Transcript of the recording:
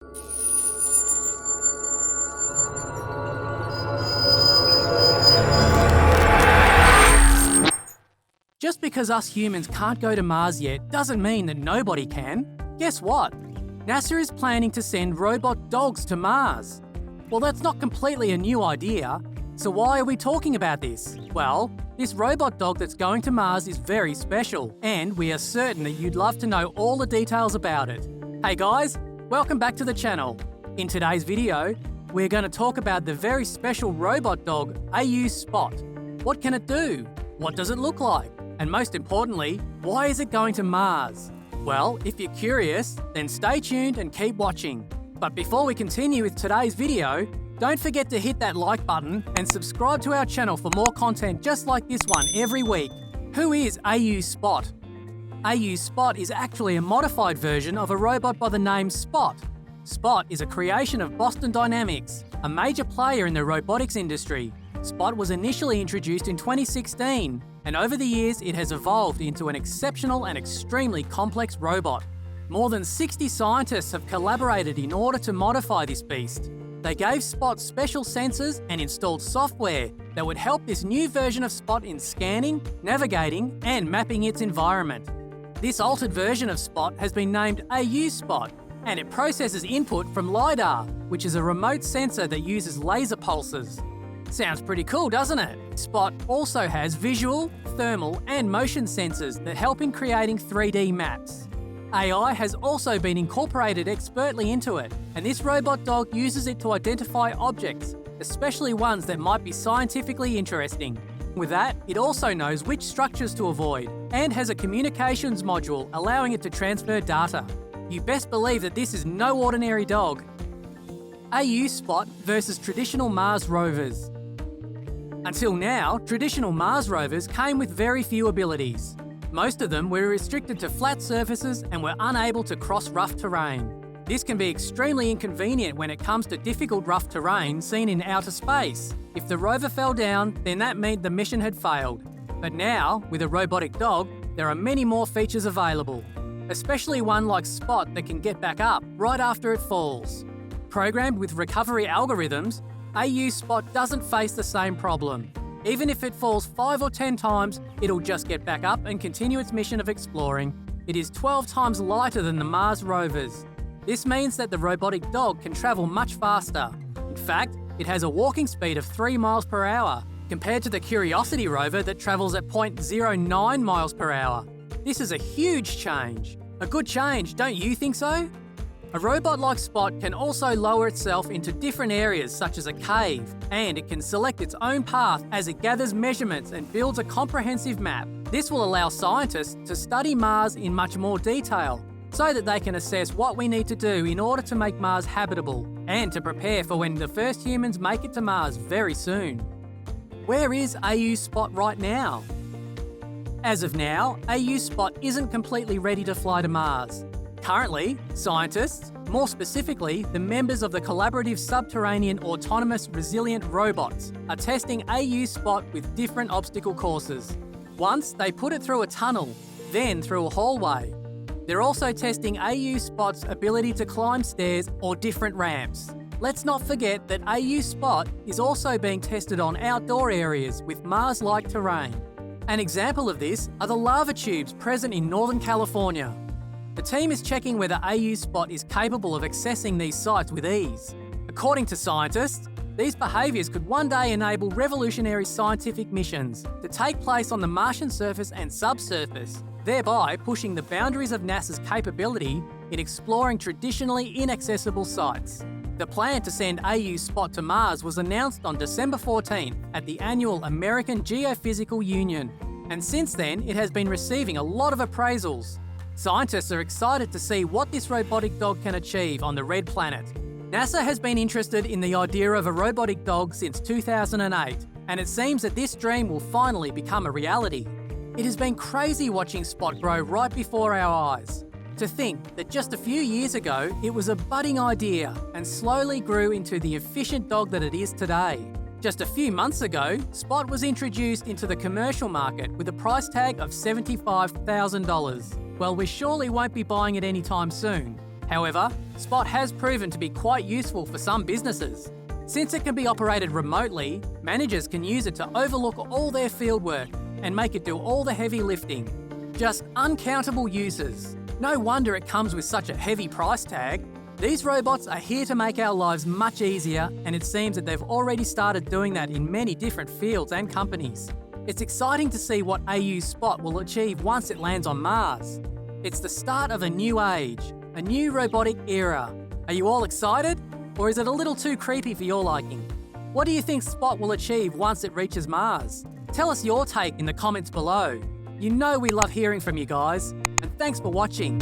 Just because us humans can't go to Mars yet doesn't mean that nobody can. Guess what? NASA is planning to send robot dogs to Mars. Well, that's not completely a new idea. So why are we talking about this? Well, this robot dog that's going to Mars is very special, and we are certain that you'd love to know all the details about it. Hey guys, welcome back to the channel. In today's video, we're going to talk about the very special robot dog, AU Spot. What can it do? What does it look like? And most importantly, why is it going to Mars? Well, if you're curious, then stay tuned and keep watching. But before we continue with today's video, don't forget to hit that like button and subscribe to our channel for more content just like this one every week. Who is AU Spot? AU Spot is actually a modified version of a robot by the name Spot. Spot is a creation of Boston Dynamics, a major player in the robotics industry. Spot was initially introduced in 2016, and over the years it has evolved into an exceptional and extremely complex robot. More than 60 scientists have collaborated in order to modify this beast. They gave Spot special sensors and installed software that would help this new version of Spot in scanning, navigating, and mapping its environment. This altered version of Spot has been named AU Spot, and it processes input from LiDAR, which is a remote sensor that uses laser pulses. Sounds pretty cool, doesn't it? Spot also has visual, thermal, and motion sensors that help in creating 3D maps. AI has also been incorporated expertly into it, and this robot dog uses it to identify objects, especially ones that might be scientifically interesting. With that, it also knows which structures to avoid, and has a communications module allowing it to transfer data. You best believe that this is no ordinary dog. AU Spot versus traditional Mars rovers. Until now, traditional Mars rovers came with very few abilities. Most of them were restricted to flat surfaces and were unable to cross rough terrain. This can be extremely inconvenient when it comes to difficult rough terrain seen in outer space. If the rover fell down, then that meant the mission had failed. But now, with a robotic dog, there are many more features available, especially one like Spot that can get back up right after it falls. Programmed with recovery algorithms, AU Spot doesn't face the same problem. Even if it falls 5 or 10 times, it'll just get back up and continue its mission of exploring. It is 12 times lighter than the Mars rovers. This means that the robotic dog can travel much faster. In fact, it has a walking speed of 3 miles per hour, compared to the Curiosity rover that travels at 0.09 miles per hour. This is a huge change. A good change, don't you think so? A robot like Spot can also lower itself into different areas such as a cave, and it can select its own path as it gathers measurements and builds a comprehensive map. This will allow scientists to study Mars in much more detail, so that they can assess what we need to do in order to make Mars habitable, and to prepare for when the first humans make it to Mars very soon. Where is AU Spot right now? As of now, AU Spot isn't completely ready to fly to Mars. Currently, scientists, more specifically the members of the Collaborative Subterranean Autonomous Resilient Robots, are testing AU Spot with different obstacle courses. Once they put it through a tunnel, then through a hallway. They're also testing AU Spot's ability to climb stairs or different ramps. Let's not forget that AU Spot is also being tested on outdoor areas with Mars-like terrain. An example of this are the lava tubes present in Northern California. The team is checking whether AU Spot is capable of accessing these sites with ease. According to scientists, these behaviours could one day enable revolutionary scientific missions to take place on the Martian surface and subsurface, thereby pushing the boundaries of NASA's capability in exploring traditionally inaccessible sites. The plan to send AU Spot to Mars was announced on December 14th at the annual American Geophysical Union, and since then it has been receiving a lot of appraisals. Scientists are excited to see what this robotic dog can achieve on the Red Planet. NASA has been interested in the idea of a robotic dog since 2008, and it seems that this dream will finally become a reality. It has been crazy watching Spot grow right before our eyes. To think that just a few years ago, it was a budding idea and slowly grew into the efficient dog that it is today. Just a few months ago, Spot was introduced into the commercial market with a price tag of $75,000. Well, we surely won't be buying it anytime soon. However, Spot has proven to be quite useful for some businesses. Since it can be operated remotely, managers can use it to overlook all their fieldwork and make it do all the heavy lifting. Just uncountable uses. No wonder it comes with such a heavy price tag. These robots are here to make our lives much easier, and it seems that they've already started doing that in many different fields and companies. It's exciting to see what AU's Spot will achieve once it lands on Mars. It's the start of a new age, a new robotic era. Are you all excited? Or is it a little too creepy for your liking? What do you think Spot will achieve once it reaches Mars? Tell us your take in the comments below. You know we love hearing from you guys, and thanks for watching.